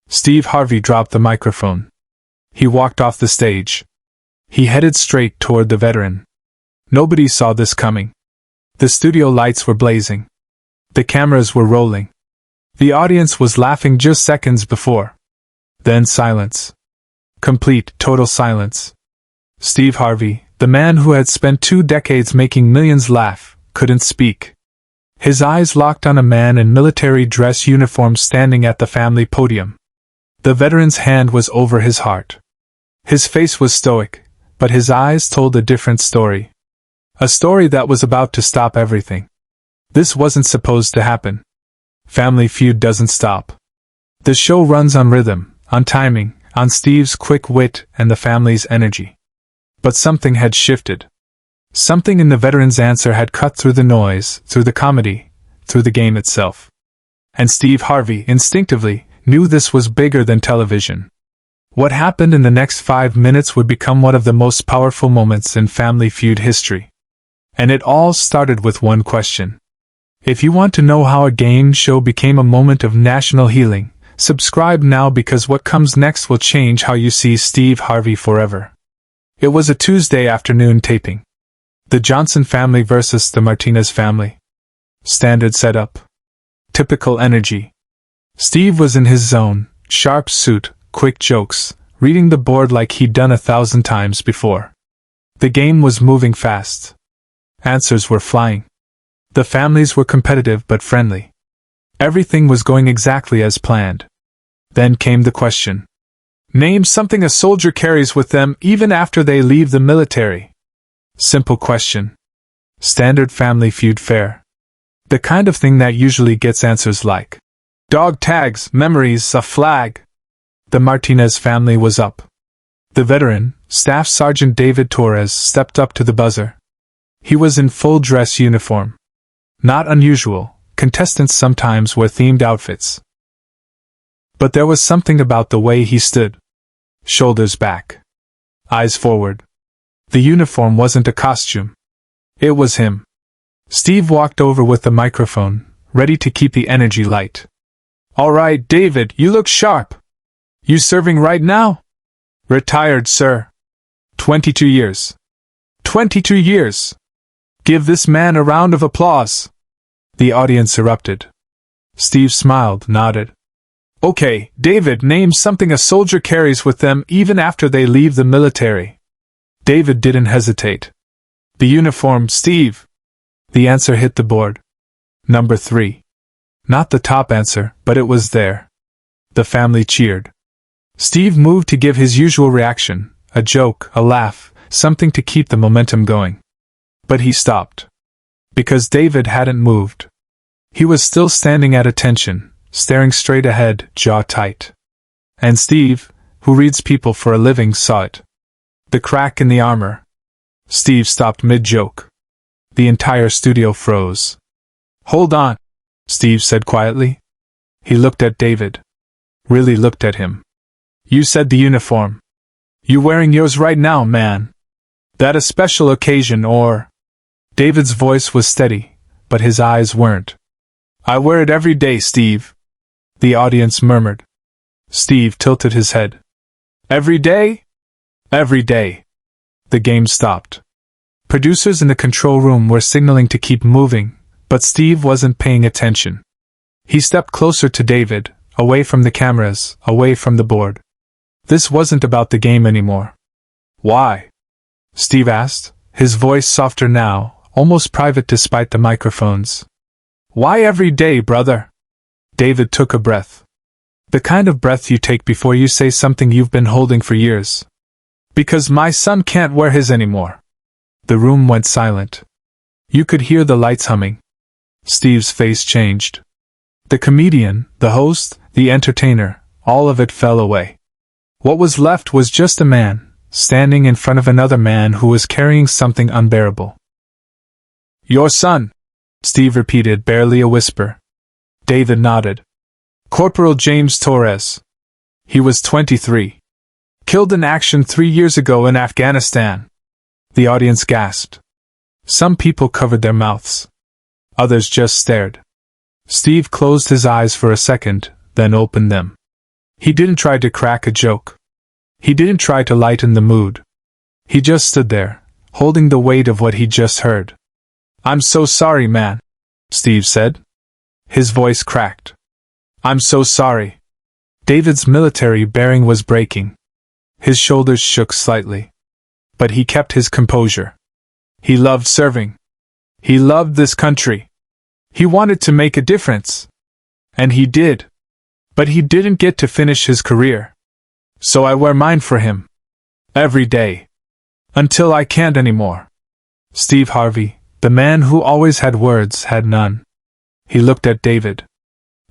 Steve Harvey dropped the microphone. He walked off the stage. He headed straight toward the veteran. Nobody saw this coming. The studio lights were blazing. The cameras were rolling. The audience was laughing just seconds before. Then silence. Complete, total silence. Steve Harvey, the man who had spent 2 decades making millions laugh, couldn't speak. His eyes locked on a man in military dress uniform standing at the family podium. The veteran's hand was over his heart. His face was stoic, but his eyes told a different story. A story that was about to stop everything. This wasn't supposed to happen. Family Feud doesn't stop. The show runs on rhythm, on timing, on Steve's quick wit and the family's energy. But something had shifted. Something in the veteran's answer had cut through the noise, through the comedy, through the game itself. And Steve Harvey, instinctively, knew this was bigger than television. What happened in the next 5 minutes would become one of the most powerful moments in Family Feud history. And it all started with one question. If you want to know how a game show became a moment of national healing, subscribe now because what comes next will change how you see Steve Harvey forever. It was a Tuesday afternoon taping. The Johnson family versus the Martinez family. Standard setup. Typical energy. Steve was in his zone, sharp suit, quick jokes, reading the board like he'd done 1,000 times before. The game was moving fast. Answers were flying. The families were competitive but friendly. Everything was going exactly as planned. Then came the question. Name something a soldier carries with them even after they leave the military. Simple question. Standard Family Feud fare. The kind of thing that usually gets answers like dog tags, memories, a flag. The Martinez family was up. The veteran, Staff Sergeant David Torres, stepped up to the buzzer. He was in full dress uniform. Not unusual, contestants sometimes wear themed outfits. But there was something about the way he stood. Shoulders back. Eyes forward. The uniform wasn't a costume. It was him. Steve walked over with the microphone, ready to keep the energy light. All right, David, you look sharp. You serving right now? Retired, sir. 22 years. 22 years. Give this man a round of applause. The audience erupted. Steve smiled, nodded. Okay, David, name something a soldier carries with them even after they leave the military. David didn't hesitate. The uniform, Steve. The answer hit the board. Number 3. Not the top answer, but it was there. The family cheered. Steve moved to give his usual reaction, a joke, a laugh, something to keep the momentum going. But he stopped. Because David hadn't moved. He was still standing at attention, staring straight ahead, jaw tight. And Steve, who reads people for a living, saw it. The crack in the armor. Steve stopped mid-joke. The entire studio froze. Hold on, Steve said quietly. He looked at David. Really looked at him. You said the uniform. You wearing yours right now, man? That a special occasion or? David's voice was steady, but his eyes weren't. I wear it every day, Steve. The audience murmured. Steve tilted his head. Every day? Every day. The game stopped. Producers in the control room were signaling to keep moving, but Steve wasn't paying attention. He stepped closer to David, away from the cameras, away from the board. This wasn't about the game anymore. Why? Steve asked, his voice softer now, almost private despite the microphones. Why every day, brother? David took a breath. The kind of breath you take before you say something you've been holding for years. Because my son can't wear his anymore. The room went silent. You could hear the lights humming. Steve's face changed. The comedian, the host, the entertainer, all of it fell away. What was left was just a man, standing in front of another man who was carrying something unbearable. Your son, Steve repeated, barely a whisper. David nodded. Corporal James Torres. He was 23. Killed in action 3 years ago in Afghanistan. The audience gasped. Some people covered their mouths. Others just stared. Steve closed his eyes for a second, then opened them. He didn't try to crack a joke. He didn't try to lighten the mood. He just stood there, holding the weight of what he'd just heard. "I'm so sorry, man," Steve said. His voice cracked. "I'm so sorry." David's military bearing was breaking. His shoulders shook slightly. But he kept his composure. He loved serving. He loved this country. He wanted to make a difference. And he did. But he didn't get to finish his career. So I wear mine for him. Every day. Until I can't anymore. Steve Harvey, the man who always had words, had none. He looked at David.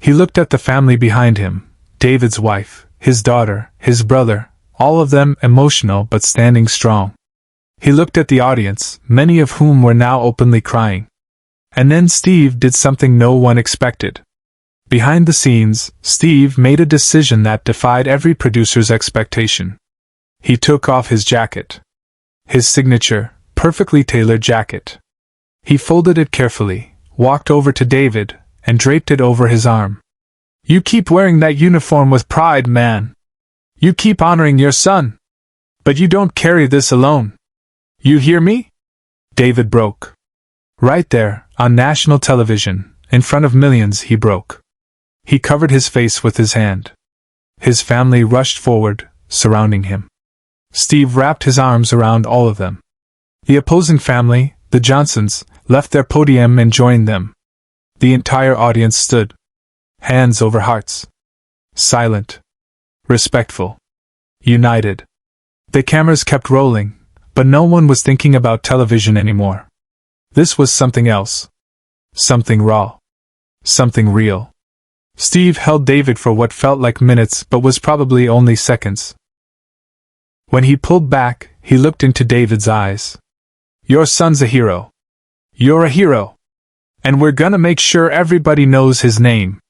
He looked at the family behind him, David's wife, his daughter, his brother, all of them emotional but standing strong. He looked at the audience, many of whom were now openly crying. And then Steve did something no one expected. Behind the scenes, Steve made a decision that defied every producer's expectation. He took off his jacket. His signature, perfectly tailored jacket. He folded it carefully, walked over to David, and draped it over his arm. "You keep wearing that uniform with pride, man. You keep honoring your son. But you don't carry this alone. You hear me?" David broke. Right there, on national television, in front of millions, he broke. He covered his face with his hand. His family rushed forward, surrounding him. Steve wrapped his arms around all of them. The opposing family, the Johnsons, left their podium and joined them. The entire audience stood. Hands over hearts. Silent. Respectful. United. The cameras kept rolling, but no one was thinking about television anymore. This was something else. Something raw. Something real. Steve held David for what felt like minutes but was probably only seconds. When he pulled back, he looked into David's eyes. "Your son's a hero. You're a hero. And we're gonna make sure everybody knows his name."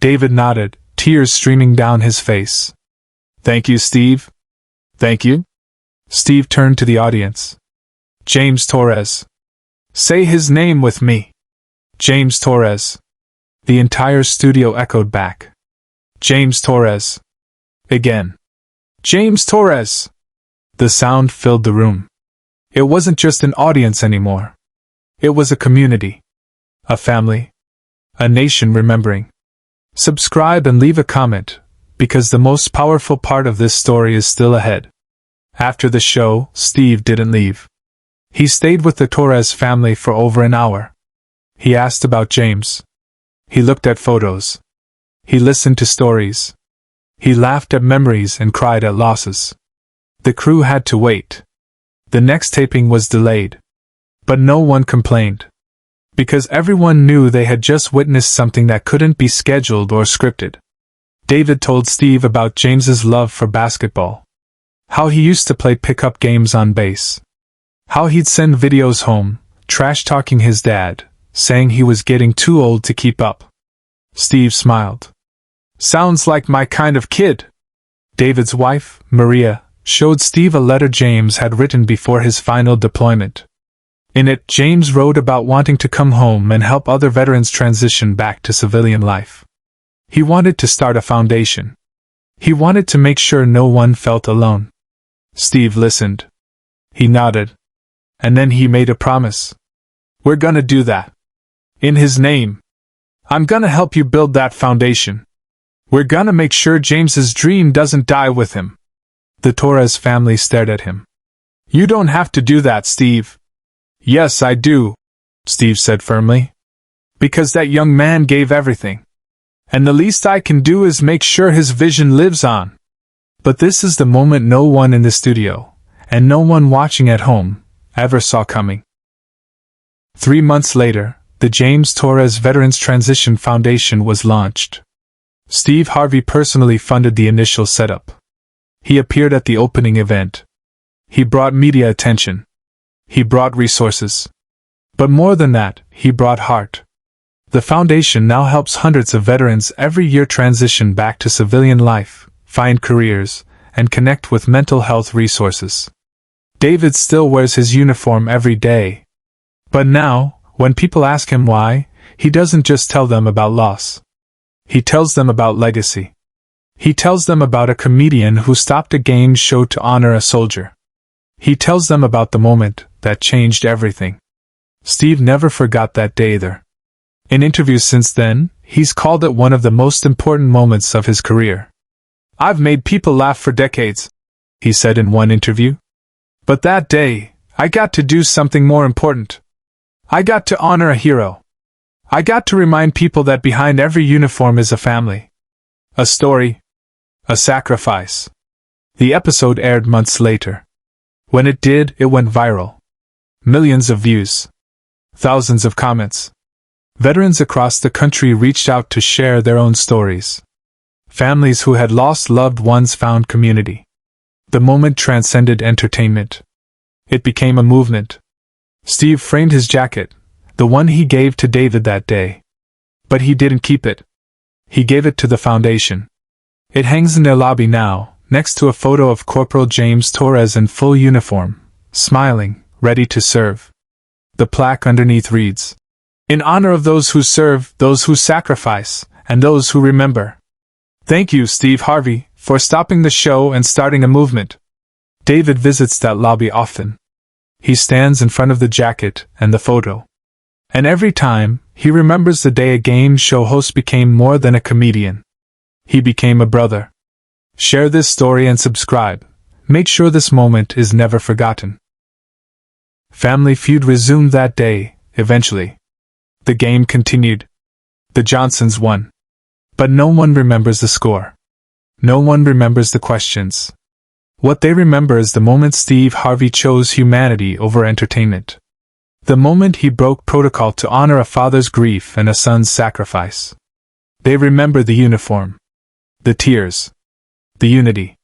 David nodded, tears streaming down his face. "Thank you, Steve." "Thank you." Steve turned to the audience. "James Torres. Say his name with me." "James Torres." The entire studio echoed back. "James Torres." Again. "James Torres." The sound filled the room. It wasn't just an audience anymore. It was a community. A family. A nation remembering. Subscribe and leave a comment, because the most powerful part of this story is still ahead. After the show, Steve didn't leave. He stayed with the Torres family for over an hour. He asked about James. He looked at photos. He listened to stories. He laughed at memories and cried at losses. The crew had to wait. The next taping was delayed. But no one complained. Because everyone knew they had just witnessed something that couldn't be scheduled or scripted. David told Steve about James's love for basketball. How he used to play pickup games on base. How he'd send videos home, trash-talking his dad, saying he was getting too old to keep up. Steve smiled. "Sounds like my kind of kid." David's wife, Maria, showed Steve a letter James had written before his final deployment. In it, James wrote about wanting to come home and help other veterans transition back to civilian life. He wanted to start a foundation. He wanted to make sure no one felt alone. Steve listened. He nodded. And then he made a promise. "We're gonna do that. In his name. I'm gonna help you build that foundation. We're gonna make sure James's dream doesn't die with him." The Torres family stared at him. "You don't have to do that, Steve." "Yes, I do," Steve said firmly. "Because that young man gave everything. And the least I can do is make sure his vision lives on." But this is the moment no one in the studio, and no one watching at home, ever saw coming. 3 months later, the James Torres Veterans Transition Foundation was launched. Steve Harvey personally funded the initial setup. He appeared at the opening event. He brought media attention. He brought resources. But more than that, he brought heart. The foundation now helps hundreds of veterans every year transition back to civilian life, find careers, and connect with mental health resources. David still wears his uniform every day. But now, when people ask him why, he doesn't just tell them about loss. He tells them about legacy. He tells them about a comedian who stopped a game show to honor a soldier. He tells them about the moment that changed everything. Steve never forgot that day either. In interviews since then, he's called it one of the most important moments of his career. "I've made people laugh for decades," he said in one interview. "But that day, I got to do something more important. I got to honor a hero. I got to remind people that behind every uniform is a family. A story. A sacrifice." The episode aired months later. When it did, it went viral. Millions of views. Thousands of comments. Veterans across the country reached out to share their own stories. Families who had lost loved ones found community. The moment transcended entertainment. It became a movement. Steve framed his jacket, the one he gave to David that day. But he didn't keep it. He gave it to the foundation. It hangs in their lobby now, next to a photo of Corporal James Torres in full uniform, smiling, ready to serve. The plaque underneath reads, "In honor of those who serve, those who sacrifice, and those who remember. Thank you, Steve Harvey, for stopping the show and starting a movement." David visits that lobby often. He stands in front of the jacket and the photo. And every time, he remembers the day a game show host became more than a comedian. He became a brother. Share this story and subscribe. Make sure this moment is never forgotten. Family Feud resumed that day, eventually. The game continued. The Johnsons won. But no one remembers the score. No one remembers the questions. What they remember is the moment Steve Harvey chose humanity over entertainment. The moment he broke protocol to honor a father's grief and a son's sacrifice. They remember the uniform. The tears. The unity.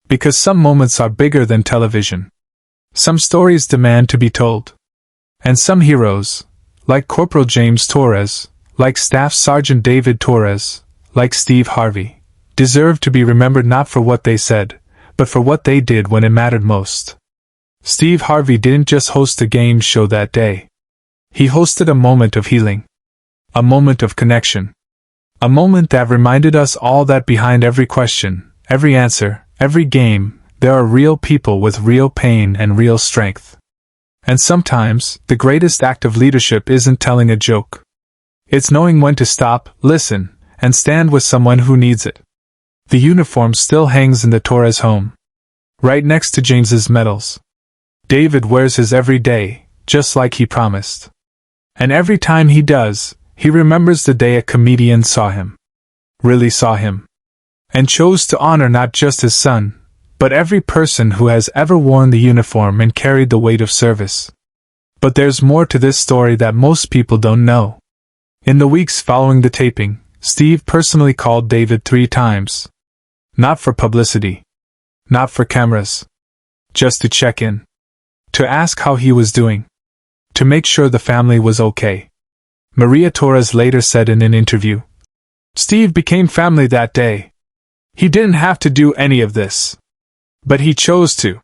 Because some moments are bigger than television. Some stories demand to be told. And some heroes, like Corporal James Torres, like Staff Sergeant David Torres, like Steve Harvey, deserve to be remembered not for what they said, but for what they did when it mattered most. Steve Harvey didn't just host a game show that day. He hosted a moment of healing. A moment of connection. A moment that reminded us all that behind every question, every answer, every game, there are real people with real pain and real strength. And sometimes, the greatest act of leadership isn't telling a joke. It's knowing when to stop, listen, and stand with someone who needs it. The uniform still hangs in the Torres home. Right next to James's medals. David wears his every day, just like he promised. And every time he does, he remembers the day a comedian saw him. Really saw him. And chose to honor not just his son, but every person who has ever worn the uniform and carried the weight of service. But there's more to this story that most people don't know. In the weeks following the taping, Steve personally called David 3 times. Not for publicity. Not for cameras. Just to check in. To ask how he was doing. To make sure the family was okay. Maria Torres later said in an interview, "Steve became family that day. He didn't have to do any of this. But he chose to.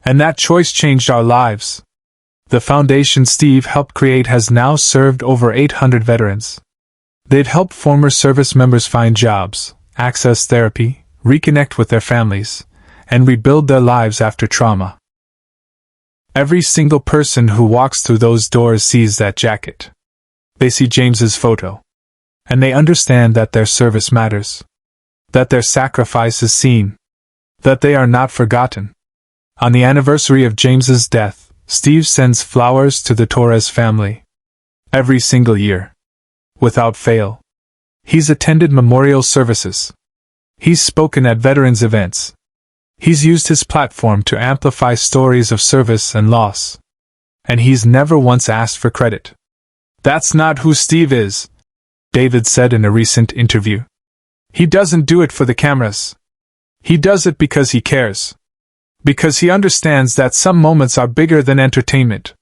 And that choice changed our lives." The foundation Steve helped create has now served over 800 veterans. They've helped former service members find jobs, access therapy, reconnect with their families, and rebuild their lives after trauma. Every single person who walks through those doors sees that jacket. They see James's photo. And they understand that their service matters. That their sacrifice is seen. That they are not forgotten. On the anniversary of James's death, Steve sends flowers to the Torres family. Every single year. Without fail. He's attended memorial services. He's spoken at veterans events. He's used his platform to amplify stories of service and loss. And he's never once asked for credit. "That's not who Steve is," David said in a recent interview. "He doesn't do it for the cameras. He does it because he cares. Because he understands that some moments are bigger than entertainment.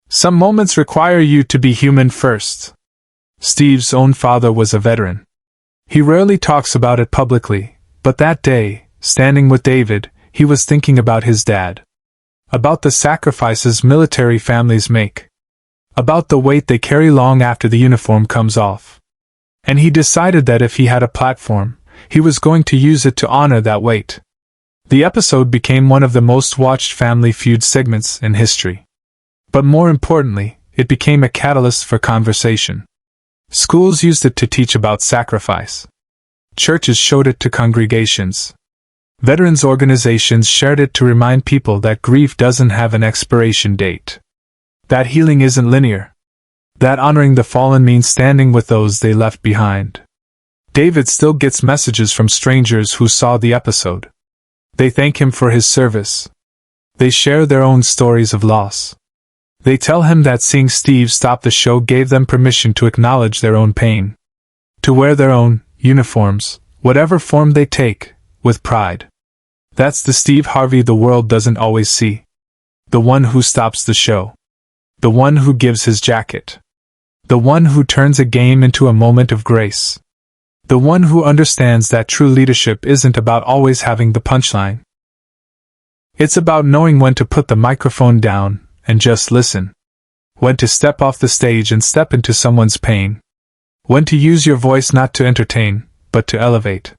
Some moments require you to be human first." Steve's own father was a veteran. He rarely talks about it publicly, but that day, standing with David, he was thinking about his dad. About the sacrifices military families make. About the weight they carry long after the uniform comes off. And he decided that if he had a platform, He was going to use it to honor that weight. The episode became one of the most watched Family Feud segments in history. But more importantly, it became a catalyst for conversation. Schools used it to teach about sacrifice. Churches showed it to congregations. Veterans organizations shared it to remind people that grief doesn't have an expiration date. That healing isn't linear. That honoring the fallen means standing with those they left behind. David still gets messages from strangers who saw the episode. They thank him for his service. They share their own stories of loss. They tell him that seeing Steve stop the show gave them permission to acknowledge their own pain. To wear their own uniforms, whatever form they take, with pride. That's the Steve Harvey the world doesn't always see. The one who stops the show. The one who gives his jacket. The one who turns a game into a moment of grace. The one who understands that true leadership isn't about always having the punchline. It's about knowing when to put the microphone down and just listen. When to step off the stage and step into someone's pain. When to use your voice not to entertain, but to elevate.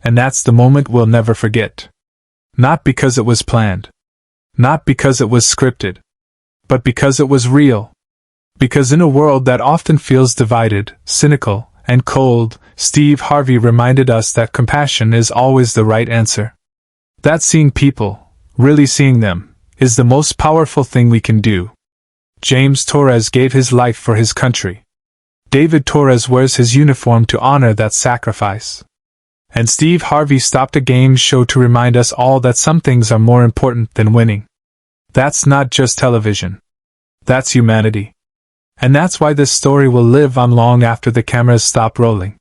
And that's the moment we'll never forget. Not because it was planned. Not because it was scripted. But because it was real. Because in a world that often feels divided, cynical, and cold, Steve Harvey reminded us that compassion is always the right answer. That seeing people, really seeing them, is the most powerful thing we can do. James Torres gave his life for his country. David Torres wears his uniform to honor that sacrifice. And Steve Harvey stopped a game show to remind us all that some things are more important than winning. That's not just television. That's humanity. And that's why this story will live on long after the cameras stop rolling.